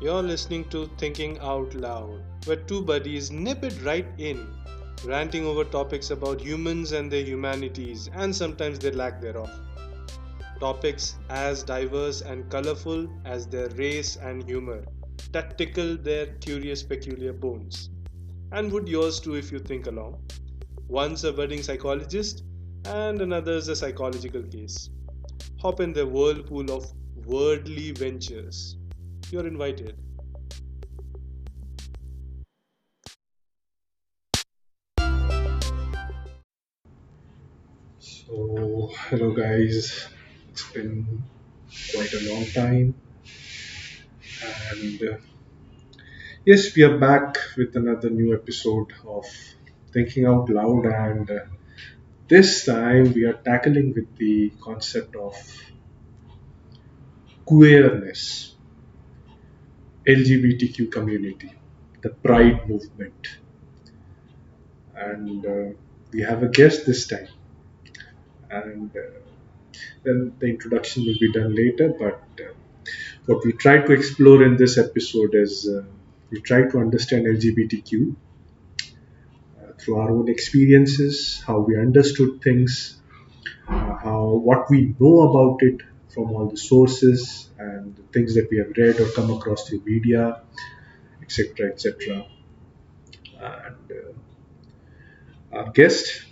You're listening to Thinking Out Loud, where two buddies nip it right in, ranting over topics about humans and their humanities and sometimes their lack thereof. Topics as diverse and colorful as their race and humor that tickle their curious, peculiar bones. And would yours too if you think along. One's a budding psychologist, and another's a psychological case. Hop in the whirlpool of worldly ventures. You're invited. So, hello guys. It's been quite a long time, and yes, we are back with another new episode of Thinking Out Loud, and this time we are tackling with the concept of queerness, LGBTQ community, the Pride movement, and we have a guest this time, and then the introduction will be done later, but. What we try to explore in this episode is we try to understand LGBTQ through our own experiences, how we understood things, how what we know about it from all the sources and the things that we have read or come across through media, etc., etc. And our guest,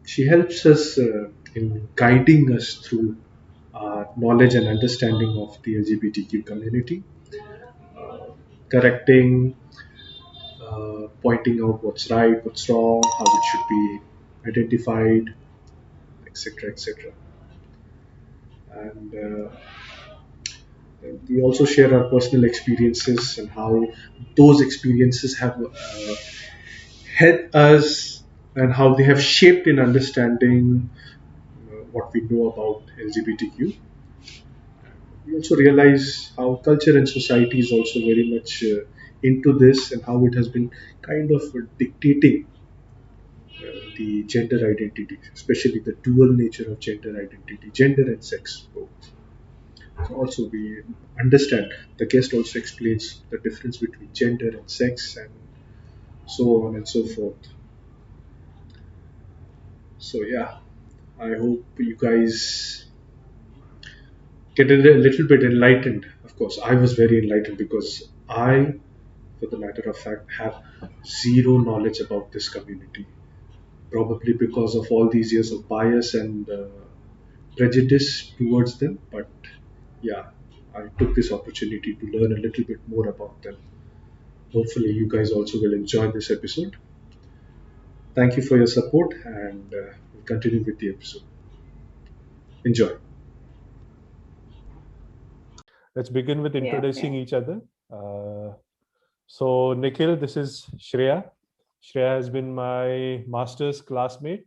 she helps us in guiding us through knowledge and understanding of the LGBTQ community, uh, correcting pointing out what's right, what's wrong, how it should be identified, etc., etc. And we also share our personal experiences and how those experiences have helped us and how they have shaped in understanding what we know about LGBTQ. We also realize how culture and society is also very much into this and how it has been kind of dictating the gender identity, especially the dual nature of gender identity, gender and sex both. So also we understand the guest also explains the difference between gender and sex and so on and so forth. So yeah, I hope you guys get a little bit enlightened. Of course, I was very enlightened because I, for the matter of fact, have zero knowledge about this community. Probably because of all these years of bias and prejudice towards them. But yeah, I took this opportunity to learn a little bit more about them. Hopefully, you guys also will enjoy this episode. Thank you for your support, and we'll continue with the episode. Enjoy. Let's begin with Yeah, yeah. introducing each other. Uh, so, Nikhil, this is Shreya. Shreya has been my master's classmate,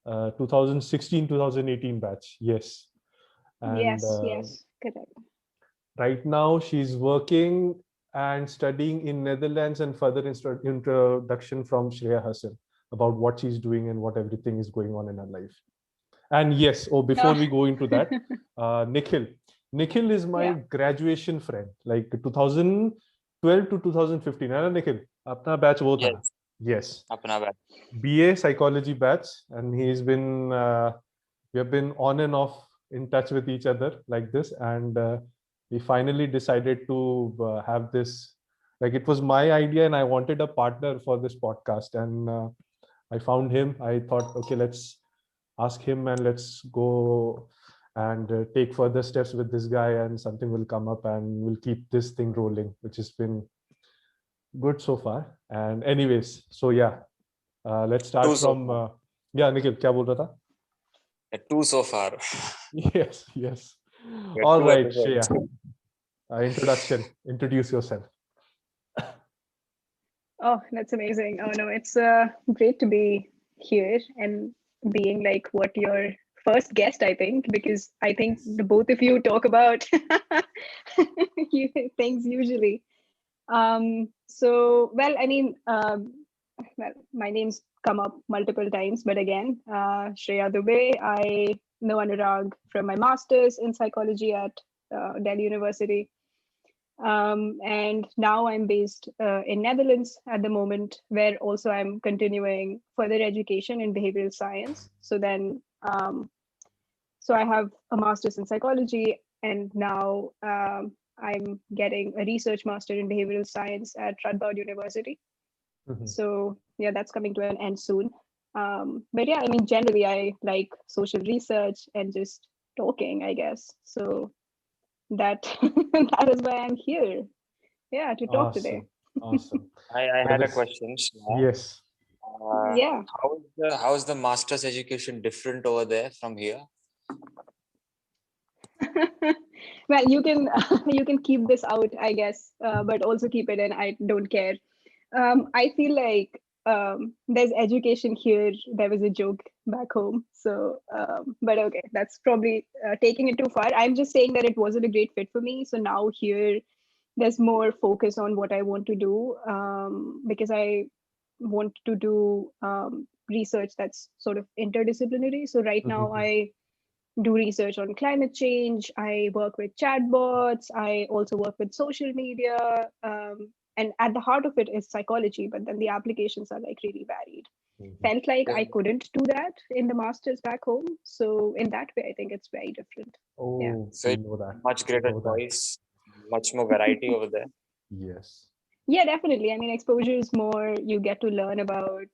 2016 2018 batch. Yes. And Yes, yes, correct. right now, she's working and studying in Netherlands and further introduction from Shreya herself about what she's doing and what everything is going on in her life. And yes, before Oh, we go into that, Nikhil. Nikhil is my yeah. graduation friend, like 2012 to 2015. है ना निखिल? अपना batch वो था. Yes, Yes. अपना back. BA psychology batch, and we have been on and off in touch with each other like this, and we finally decided to have this. Like it was my idea, and I wanted a partner for this podcast, and I found him. I thought, okay, let's ask him and let's go and take further steps with this guy, and something will come up, and we'll keep this thing rolling, which has been good so far. And anyways, so yeah, let's start Two so from. far. Yeah, Nikhil, क्या बोल रहा था? Two so far. Yes, yes. Yeah, All two right, episodes. Shreya. Introduction. Introduce yourself. Oh, that's amazing. Oh no, it's great to be here and being like what your first guest, I think, because I think the both of you talk about things usually. So well, I mean, well, my name's come up multiple times, but again, Shreya Dubey. I know Anurag from my master's in psychology at Delhi University. And now I'm based in Netherlands at the moment, where also I'm continuing further education in behavioral science. So then, so I have a master's in psychology, and now I'm getting a research master in behavioral science at Radboud University. Mhm. So yeah, that's coming to an end soon. But yeah, I mean, generally, I like social research and just talking, I guess. So that that is why I'm here. Yeah, to talk today. Awesome. Awesome. I That had a is, question. Shreya. yes. Yeah. How is the master's education different over there from here? Well, you can you can keep this out, I guess, but also keep it in. I don't care. I feel like there's education here. There was a joke back home, so but okay, that's probably taking it too far. I'm just saying that it wasn't a great fit for me. So now here, there's more focus on what I want to do, because I want to do research that's sort of interdisciplinary. So right now, Mhm. I do research on climate change. I work with chatbots. I also work with social media. And at the heart of it is psychology, but then the applications are like really varied. Mhm. Felt like There's I couldn't do that in the masters back home. So in that way, I think it's very different. Yeah. Oh, so we it's know that. much We greater know that. choice, much more variety over there. Yes. Yeah, definitely. I mean, exposure is more, you get to learn about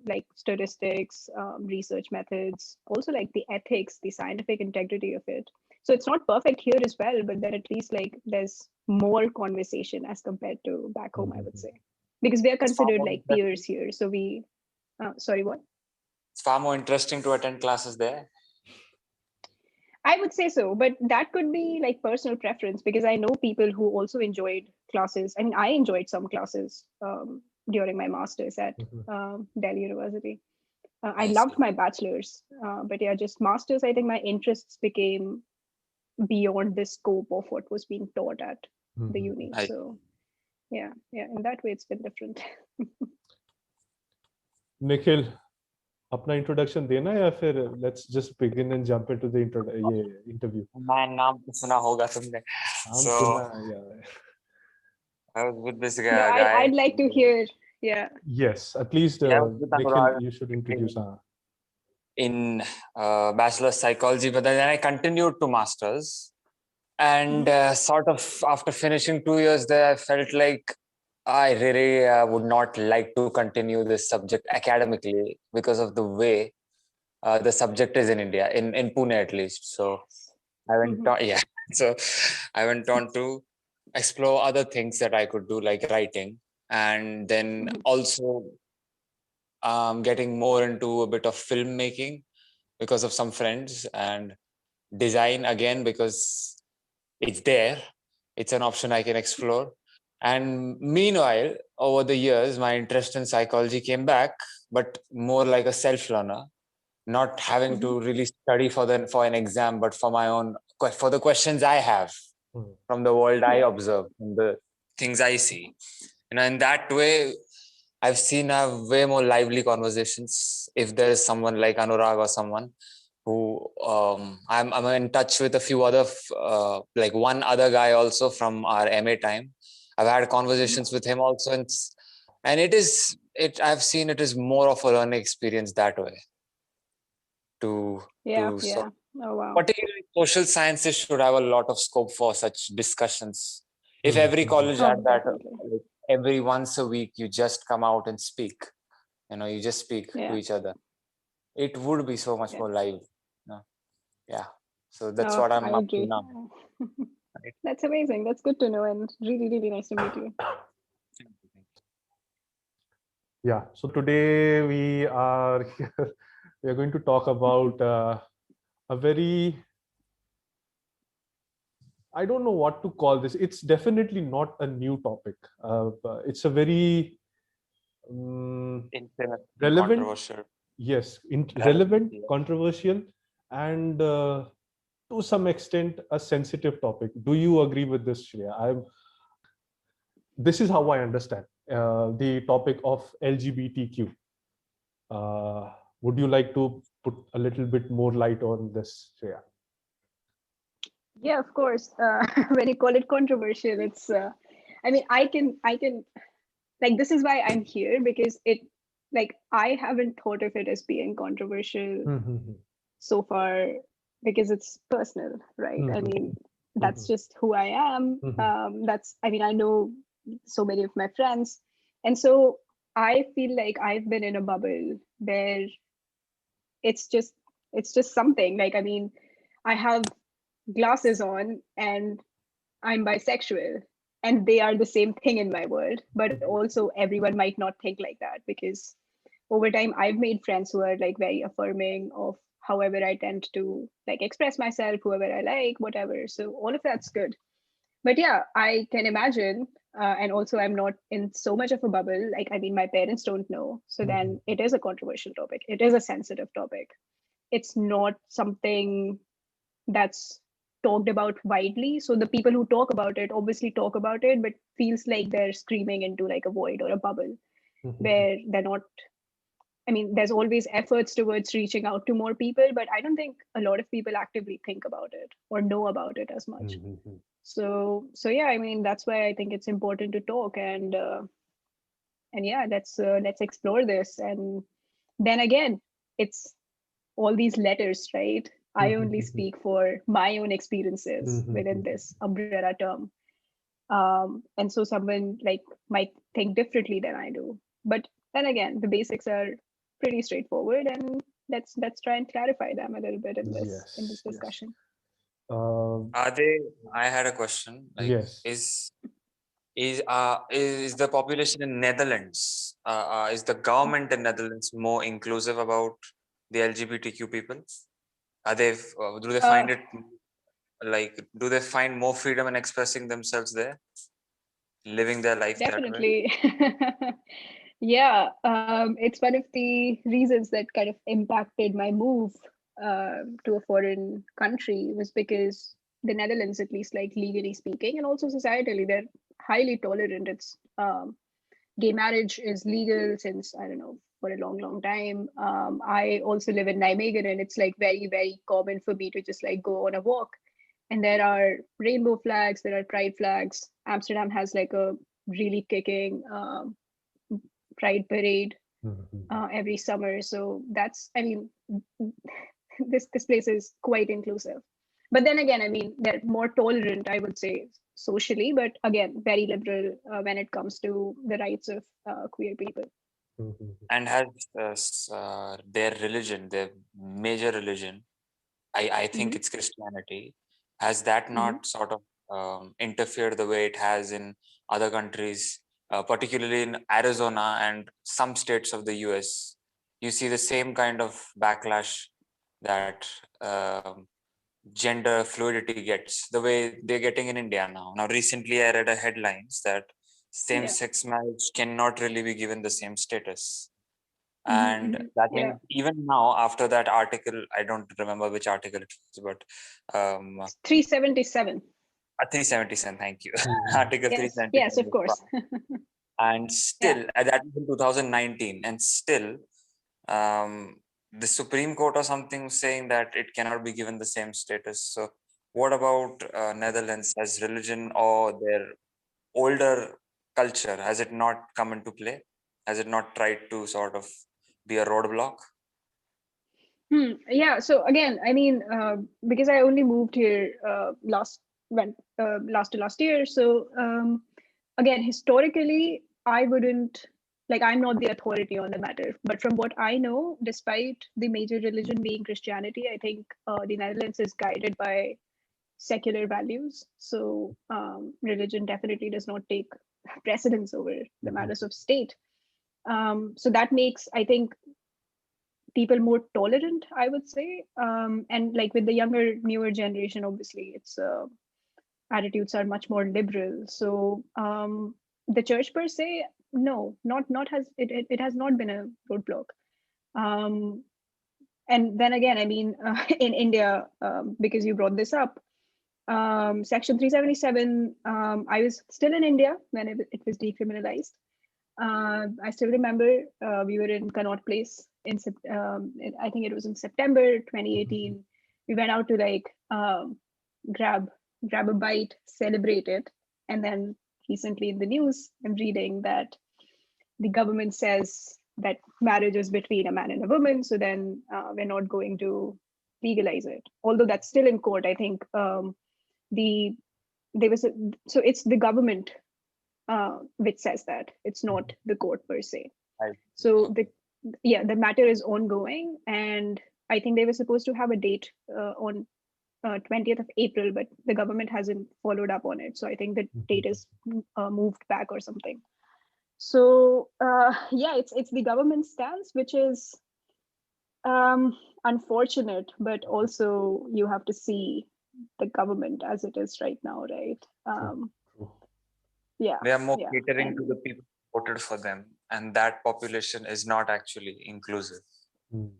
like statistics, research methods, also like the ethics, the scientific integrity of it. So it's not perfect here as well, but then at least like there's more conversation as compared to back home, I would Mhm. say, because we are It's far considered more like interesting. peers here. So sorry, what? It's far more interesting to attend classes there. I would say so, but that could be like personal preference, because I know people who also enjoyed classes. I mean, I enjoyed some classes during my master's at Mhm. Delhi University. I I loved see. my bachelor's, but yeah, just master's, I think my interests became beyond the scope of what was being taught at the Mhm. uni. I So yeah, in that way, it's been different. Nikhil, अपना introduction देना या फिर let's just begin and jump into the ये interview? मैं नाम तो सुना होगा तुमने. हम So सुना यार. I was with this No, I'd guy. like to hear. Yeah. Yes, at least Yeah, I was with Nikhil, Anurag you should introduce. in bachelor psychology, but then I continued to masters. And sort of after finishing 2 years there, I felt like I really would not like to continue this subject academically because of the way the subject is in India, in Pune at least. So I went Mhm. on, yeah. So I went on to explore other things that I could do, like writing, and then Mhm. also getting more into a bit of filmmaking because of some friends, and design again because it's there. It's an option I can explore. And meanwhile, over the years, my interest in psychology came back, but more like a self-learner, not having Mhm. to really study for an exam, but for my own for the questions I have Mhm. from the world I Yeah. observe, from the things I see. In that way, I've seen way more lively conversations. If there is someone like Anurag or someone who I'm in touch with a few other like one other guy also from our MA time. I've had Mhm. conversations with him also, and I've seen it is more of a learning experience that way to Yeah. to so Yeah. Oh wow. particularly social sciences should have a lot of scope for such discussions. If Mhm. every Mhm. college Oh, had that, definitely. like every once a week you just come out and speak, you just speak to Yeah. each other, it would be so much Yeah. more live. Yeah, so that's Oh, what I I'm up to agree. now. Right. That's amazing. That's good to know, and really, really nice to meet you. Yeah. So today we are here. We are going to talk about a very, I don't know what to call this. It's definitely not a new topic. But it's a very Interesting, relevant, controversial, yes, relevant. relevant, Yeah. controversial, and to some extent a sensitive topic. Do you agree with this, Shreya? This is how I understand the topic of LGBTQ. Uh, would you like to put a little bit more light on this, Shreya? Yeah, of course. When you call it controversial, it's. I mean, I can like this is why I'm here because it like I haven't thought of it as being controversial Mhm, so far because it's personal, right? I mhm, mean, that's mhm, just who I am. mhm, That's I mean, I know so many of my friends, and so I feel like I've been in a bubble where it's just it's just something. Like I mean, I have glasses on and I'm bisexual, and they are the same thing in my world. But mhm, also, everyone might not think like that because over time, I've made friends who are like very affirming of however I tend to like express myself, whoever I like, whatever. So all of that's good. But yeah, I can imagine. And also, I'm not in so much of a bubble. Like, I mean, my parents don't know. So mhm, then it is a controversial topic. It is a sensitive topic. It's not something that's talked about widely. So the people who talk about it obviously talk about it, but feels like they're screaming into like a void or a bubble mhm, where they're not. I mean, there's always efforts towards reaching out to more people, but I don't think a lot of people actively think about it or know about it as much. mhm, mhm. So yeah, I mean, that's why I think it's important to talk and yeah, let's explore this. And then again, it's all these letters, right? I only speak for my own experiences within this umbrella term. And so someone like might think differently than I do. But then again, the basics are pretty straightforward, and let's try and clarify them a little bit in this Yes, yes. discussion. Um, Are they? I had a question. Like, yes. is the population in Netherlands? Is the government in Netherlands more inclusive about the LGBTQ people? Are they? Do they Uh, find it like? Do they find more freedom in expressing themselves there, living their life that way? Definitely. Yeah, it's one of the reasons that kind of impacted my move to a foreign country was because the Netherlands, at least like legally speaking, and also societally, they're highly tolerant. It's gay marriage is legal since I don't know for a long time. I also live in Nijmegen, and it's like very common for me to just like go on a walk, and there are rainbow flags, there are pride flags. Amsterdam has like a really kicking pride parade Mhm, every summer. So that's I mean this place is quite inclusive. But then again, I mean they're more tolerant, I would say, socially, but again very liberal when it comes to the rights of queer people. mhm, And has their religion, their major religion, I think Hmm. it's Christianity, has that Hmm. not sort of interfered the way it has in other countries, particularly in Arizona and some states of the US? You see the same kind of backlash that gender fluidity gets, the way they're getting in India now. Now, recently I read a headlines that Yeah. same-sex marriage cannot really be given the same status, Hmm. and Hmm. that Yeah. means even now after that article, I don't remember which article it was, but 377. 377, thank you. mhm, Article Yes. Yes, 377 of was course. passed, and Yeah. still that was in 2019, and still um, the Supreme Court or something was saying that it cannot be given the same status. So what about Netherlands? Has religion or their older culture, has it not come into play? Has it not tried to sort of be a roadblock? Yeah. So again, I mean, because I only moved here last to last year. So again, historically, I wouldn't like I'm not the authority on the matter. But from what I know, despite the major religion being Christianity, I think the Netherlands is guided by secular values. So religion definitely does not take precedence over the mhm, matters of state. So that makes, I think, people more tolerant, I would say. And like with the younger newer generation, obviously its attitudes are much more liberal. So the church per se, no, not has it has not been a roadblock. um, and then again, I mean, in India, because you brought this up, section 377, I was still in India when it was decriminalized. I still remember we were in Connaught Place I think it was in September mhm, 2018. We went out to like grab a bite, celebrate it, and then recently in the news, I'm reading that the government says that marriage is between a man and a woman, so then we're not going to legalize it. Although that's still in court, I think the there was a, so it's the government which says that, it's not the court per se. Right. So the matter is ongoing, and I think they were supposed to have a date on 20th of April, but the government hasn't followed up on it. So I think the date is moved back or something. So yeah, it's the government stance, which is unfortunate, but also you have to see the government as it is right now, right? Yeah, They are more yeah. catering to the people who voted for them, and that population is not actually inclusive. Isn't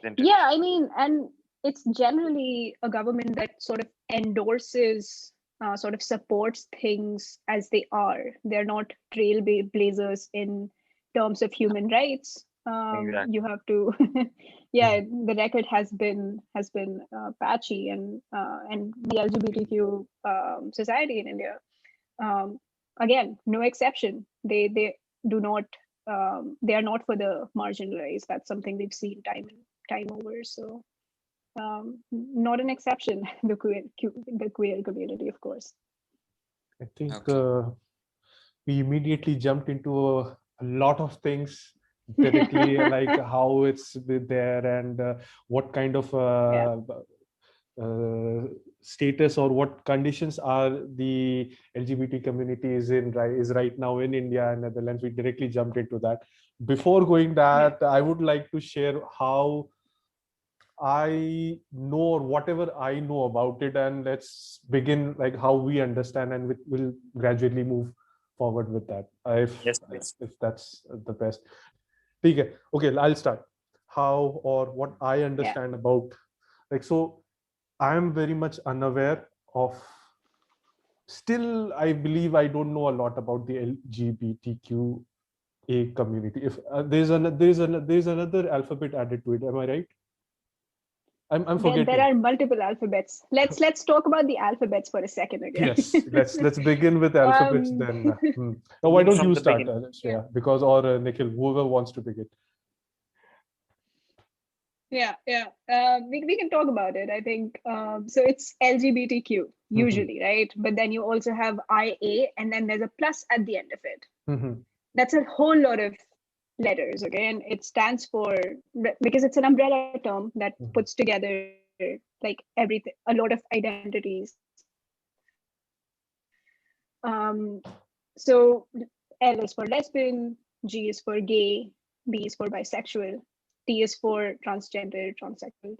it? Yeah, I mean, and it's generally a government that sort of endorses, sort of supports things as they are. They're not trailblazers in terms of human rights. Exactly. You have to, yeah, the record has been patchy, and the LGBTQ society in India, again, no exception. They do not. They are not for the marginalized. That's something we've seen time over. So not an exception. The queer community, of course. I think Okay. we immediately jumped into a lot of things directly, like how it's there and what kind of status or what conditions are the LGBT community is right now in India and Netherlands. We directly jumped into that. Before going that, I would like to share how I know, or whatever I know about it, and let's begin like how we understand, and we'll gradually move forward with that. Yes, please. If that's the best. Okay, I'll start. How or what I understand about, like, so I am very much unaware of. Still, I believe I don't know a lot about the LGBTQA community. If there's another alphabet added to it, am I right? I'm forgetting. There are multiple alphabets. Let's talk about the alphabets for a second again. Yes, let's begin with alphabets then. Now, why Begin don't from you the start, beginning. Shreya? Because, or Nikhil, whoever wants to begin. Yeah. We can talk about it. I think so. It's LGBTQ usually, right? But then you also have IA, and then there's a plus at the end of it. That's a whole lot of letters, okay? And it stands for, because it's an umbrella term that puts together like everything, a lot of identities. So L is for lesbian, G is for gay, B is for bisexual, T is for transgender, transsexual,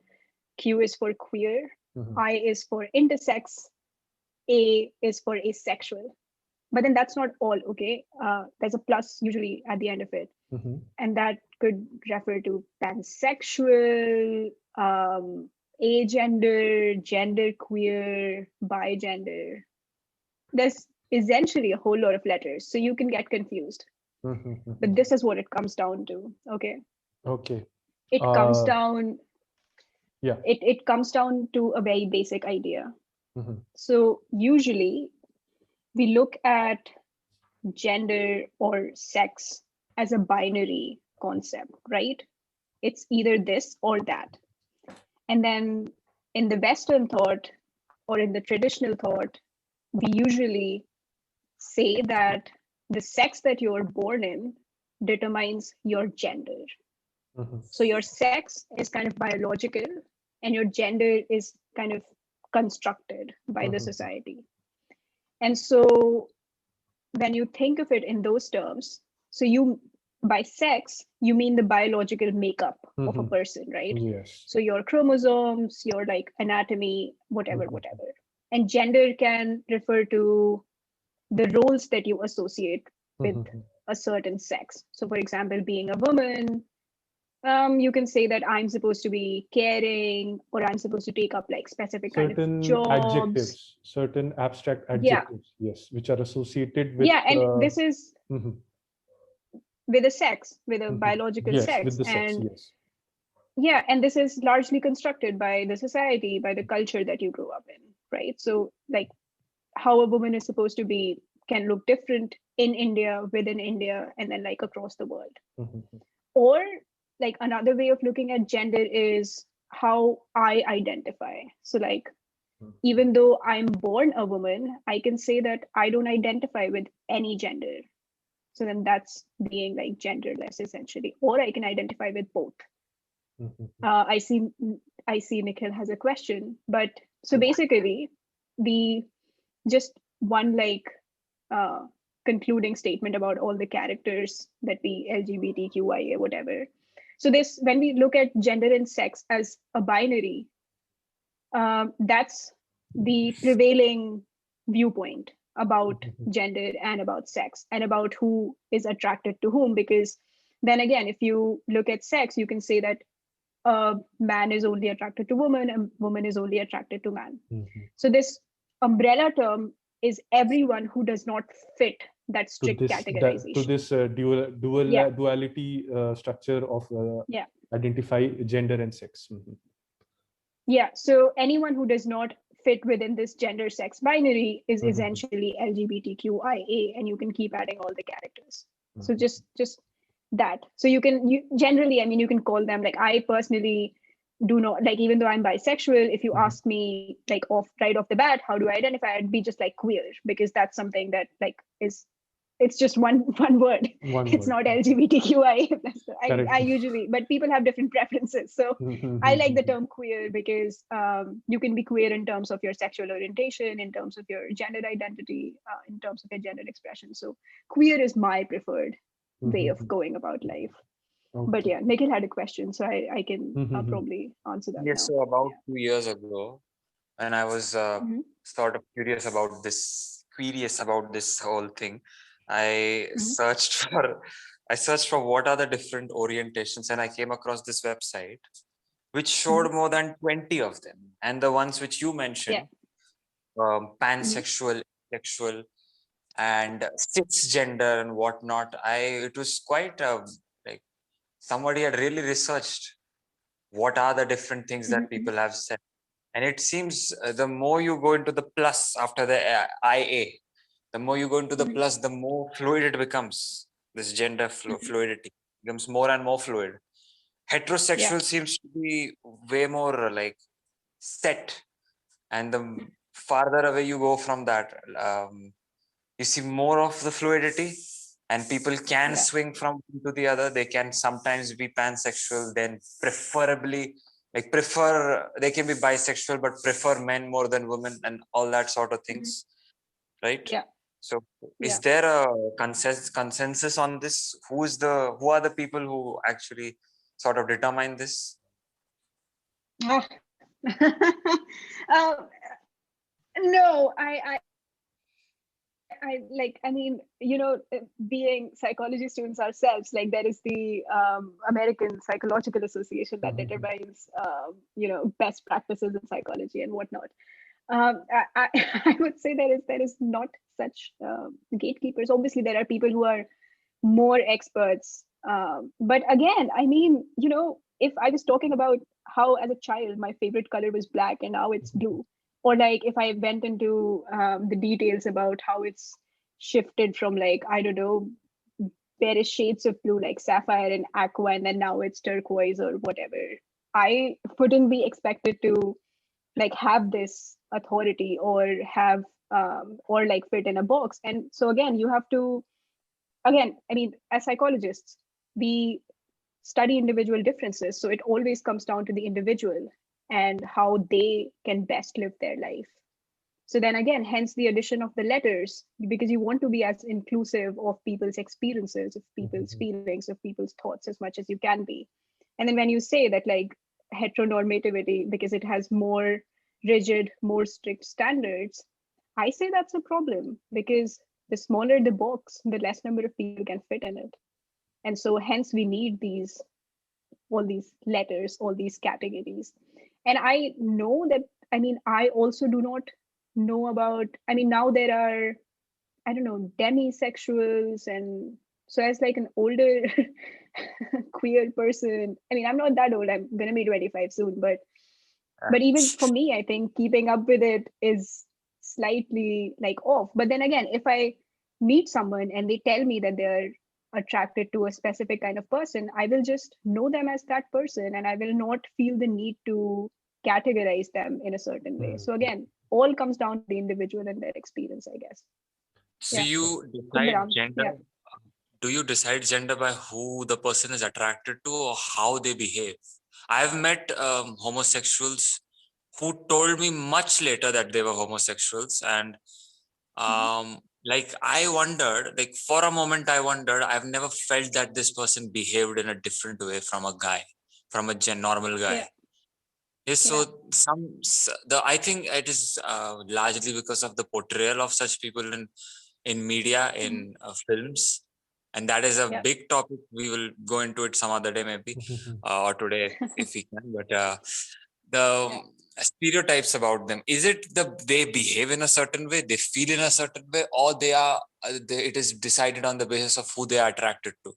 Q is for queer, I is for intersex, A is for asexual. But then that's not all, okay? There's a plus usually at the end of it. And that could refer to pansexual, agender, genderqueer, bigender. There's essentially a whole lot of letters, so you can get confused. But this is what it comes down to, okay? Okay. It comes down, it comes down to a very basic idea. So usually we look at gender or sex as a binary concept, right? It's either this or that. And then in the Western thought, or in the traditional thought, we usually say that the sex that you're born in determines your gender. So your sex is kind of biological, and your gender is kind of constructed by the society. And so when you think of it in those terms, so you, by sex, you mean the biological makeup of a person, right? Yes. So your chromosomes, your like anatomy, whatever. And gender can refer to the roles that you associate with a certain sex. So for example, being a woman, you can say that I'm supposed to be caring, or I'm supposed to take up like specific kind of jobs. Adjectives, certain abstract adjectives, yes, which are associated with. And this is with a sex, with a biological sex. With the sex, and yes. Yeah, and this is largely constructed by the society, by the culture that you grew up in. right? So like how a woman is supposed to be can look different in India, within India, and then like across the world. Or like another way of looking at gender is how I identify. So like even though I'm born a woman, I can say that I don't identify with any gender. So then that's being like genderless essentially. Or I can identify with both. I see Nikhil has a question, but so basically the just one like concluding statement about all the characters that we LGBTQIA whatever. So this when we look at gender and sex as a binary, that's the prevailing viewpoint about gender and about sex and about who is attracted to whom. Because then again, if you look at sex, you can say that a man is only attracted to woman, a woman is only attracted to man. So this umbrella term is everyone who does not fit that strict categorization. To this duality structure of identify gender and sex. Yeah, so anyone who does not fit within this gender sex binary is essentially LGBTQIA, and you can keep adding all the characters. So just that. So you generally, I mean, you can call them, like I personally do not, like even though I'm bisexual, if you ask me like right off the bat, how do I identify, I'd be just like queer, because that's something that like it's just one word. It's not LGBTQI. I usually, but people have different preferences. So I like the term queer because you can be queer in terms of your sexual orientation, in terms of your gender identity, in terms of your gender expression. So queer is my preferred way of going about life. But yeah, Nikhil had a question, so I can probably answer that. Yes, so about 2 years ago, and I was sort of curious about this whole thing. I searched for what are the different orientations, and I came across this website which showed more than 20 of them. And the ones which you mentioned, pansexual, sexual, and cisgender and whatnot, it was quite like somebody had really researched what are the different things that people have said. And it seems the more you go into the plus after the IA, the more you go into the plus, the more fluid it becomes. This gender fluidity becomes more and more fluid. Heterosexual seems to be way more like set. And the farther away you go from that, you see more of the fluidity, and people can swing from one to the other. They can sometimes be pansexual, then preferably they can be bisexual but prefer men more than women and all that sort of things, right? So is there a consensus on this? Who are the people who actually sort of determine this? No, I mean, being psychology students ourselves, like there is the American Psychological Association that determines, best practices in psychology and whatnot. I would say there is not such gatekeepers. Obviously, there are people who are more experts. But again, I mean, if I was talking about how as a child my favorite color was black and now it's blue, or like if I went into the details about how it's shifted from like, I don't know, various shades of blue like sapphire and aqua, and then now it's turquoise or whatever, I wouldn't be expected to like have this authority or have or like fit in a box. And so again, you have to, again, I mean, as psychologists, we study individual differences. So it always comes down to the individual and how they can best live their life. So then again, hence the addition of the letters, because you want to be as inclusive of people's experiences, of people's feelings, of people's thoughts as much as you can be. And then when you say that like heteronormativity, because it has more rigid, more strict standards, I say that's a problem, because the smaller the box, the less number of people can fit in it. And so hence we need all these letters, all these categories. And I know that, I mean, I also do not know about, I mean, now there are, I don't know, demisexuals. And so as like an older queer person, I mean, I'm not that old, I'm gonna be 25 soon, but But even for me, I think keeping up with it is slightly like off. But then again, if I meet someone and they tell me that they're attracted to a specific kind of person, I will just know them as that person and I will not feel the need to categorize them in a certain way. So again, all comes down to the individual and their experience, I guess. So Yeah. you decide Kumbaram, gender. yeah. Do you decide gender by who the person is attracted to or how they behave? I've met homosexuals who told me much later that they were homosexuals, and like I wondered, like for a moment I wondered, I've never felt that this person behaved in a different way from a guy, from a normal guy. Yeah. Yes, so I think it is largely because of the portrayal of such people in media, in films, and that is a Yeah. big topic. We will go into it some other day, maybe, or today if we can. But the stereotypes about them, is it they behave in a certain way, they feel in a certain way, or they are it is decided on the basis of who they are attracted to?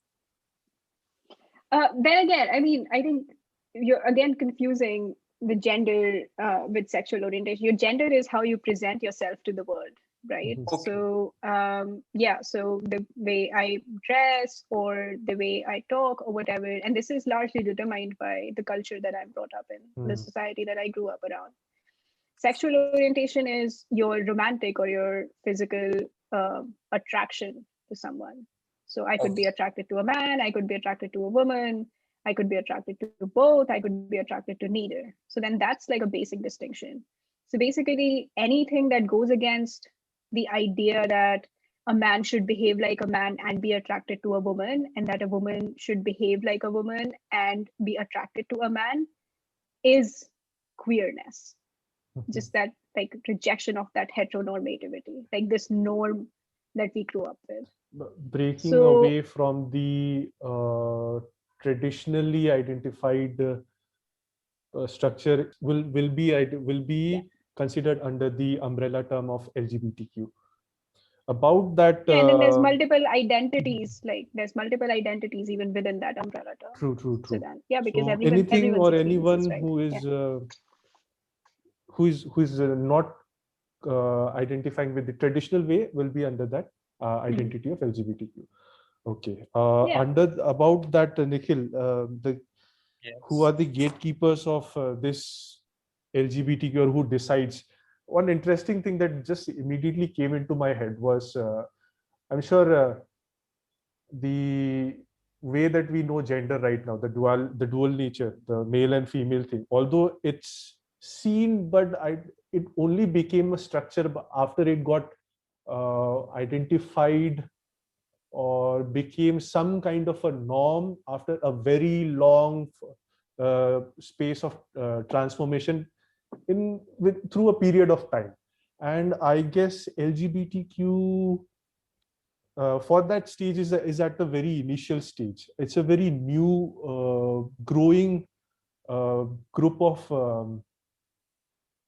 Then again, I mean, I think you're again confusing the gender with sexual orientation. Your gender is how you present yourself to the world, right? Okay. So so the way I dress or the way I talk or whatever, and this is largely determined by the culture that I'm brought up in, the society that I grew up around. Sexual orientation is your romantic or your physical attraction to someone. So I could be attracted to a man, I could be attracted to a woman, I could be attracted to both, I could be attracted to neither. So then that's like a basic distinction. So basically, anything that goes against the idea that a man should behave like a man and be attracted to a woman, and that a woman should behave like a woman and be attracted to a man is queerness. Just that like rejection of that heteronormativity, like this norm that we grew up with. Breaking So away from the traditionally identified structure will be considered under the umbrella term of LGBTQ. About that, yeah, and then there's multiple identities, like there's multiple identities even within that umbrella term. True. So then because So anything everyone's or experiences, anyone right? who is not identifying with the traditional way will be under that identity of LGBTQ. Okay. Under about that, Nikhil, who are the gatekeepers of this LGBTQ, or who decides? One interesting thing that just immediately came into my head was, I'm sure the way that we know gender right now, the dual nature, the male and female thing, although it's seen, but it only became a structure after it got identified or became some kind of a norm after a very long space of transformation through a period of time. And I guess LGBTQ for that stage is at the very initial stage. It's a very new growing group of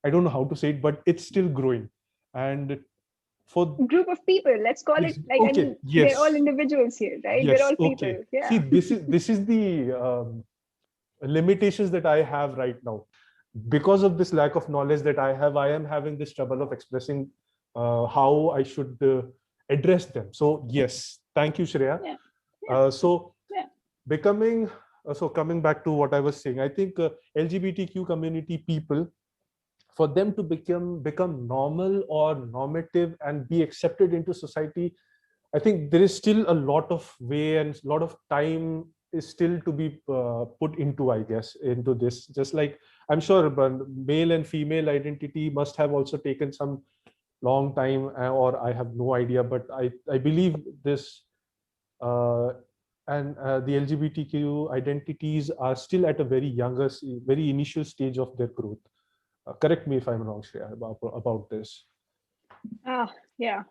I don't know how to say it, but it's still growing. And for Group of people, let's call it like, I mean, they're all individuals here, right? They're all people. Okay. Yeah. See, this is the limitations that I have right now. Because of this lack of knowledge that I have, I am having this trouble of expressing how I should address them. So yes, thank you, Shreya. Coming back to what I was saying, I think LGBTQ community people, for them to become normal or normative and be accepted into society, I think there is still a lot of way and a lot of time is still to be put into, I guess, into this. Just like I'm sure male and female identity must have also taken some long time, or I have no idea, but I believe this and the LGBTQ identities are still at a very initial stage of their growth. Correct me if I'm wrong, Shreya, about this. Yeah.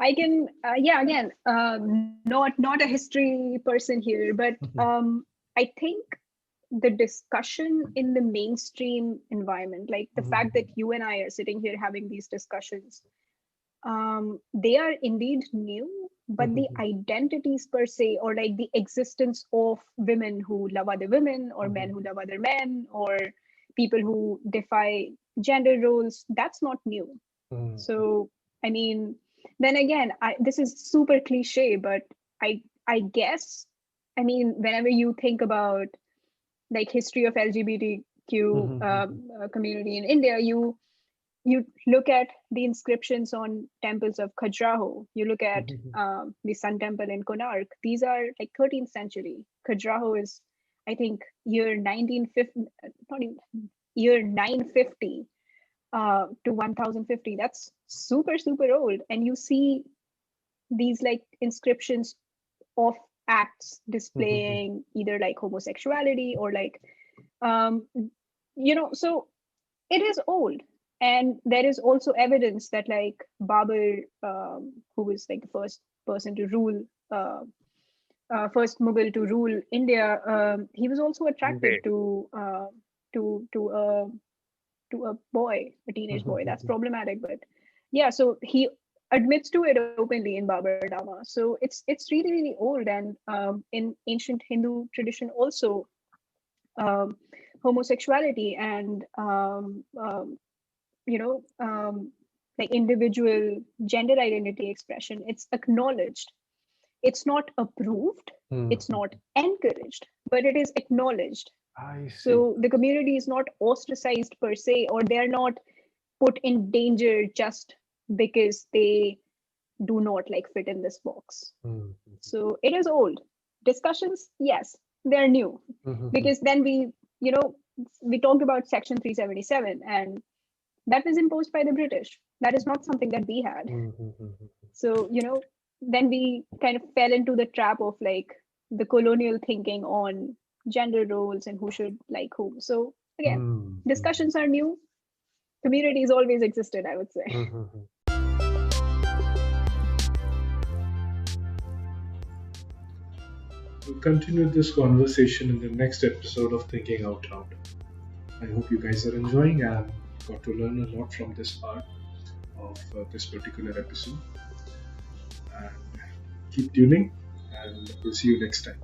I can, again, not a history person here, but I think the discussion in the mainstream environment, like the fact that you and I are sitting here having these discussions, they are indeed new, but the identities per se, or like the existence of women who love other women, or men who love other men, or people who defy gender roles. That's not new. Mm. So, I mean, then again, this is super cliche, but I guess, I mean, whenever you think about like history of LGBTQ community in India, you look at the inscriptions on temples of Khajuraho. You look at the Sun Temple in Konark. These are like 13th century. Khajuraho is, I think, year 1950, not even year 950 to 1050. That's super old, and you see these like inscriptions of acts displaying either like homosexuality or like so it is old. And there is also evidence that like Babur, who was like the first person to rule, first Mughal to rule India, he was also attracted to a boy, a teenage boy. That's problematic, but yeah. So he admits to it openly in Babur Dama. So it's really old, and in ancient Hindu tradition also, homosexuality and like individual gender identity expression, it's acknowledged. It's not approved, it's not encouraged, but it is acknowledged. I see. So the community is not ostracized per se, or they're not put in danger just because they do not like fit in this box. So it is old. Discussions, yes, they're new. Because then we talked about Section 377, and that was imposed by the British. That is not something that we had. So, then we kind of fell into the trap of like the colonial thinking on gender roles and who should like whom. So again, discussions are new. Communities always existed, I would say. We'll continue this conversation in the next episode of Thinking Out Loud. I hope you guys are enjoying and got to learn a lot from this part of this particular episode. And keep tuning, and we'll see you next time.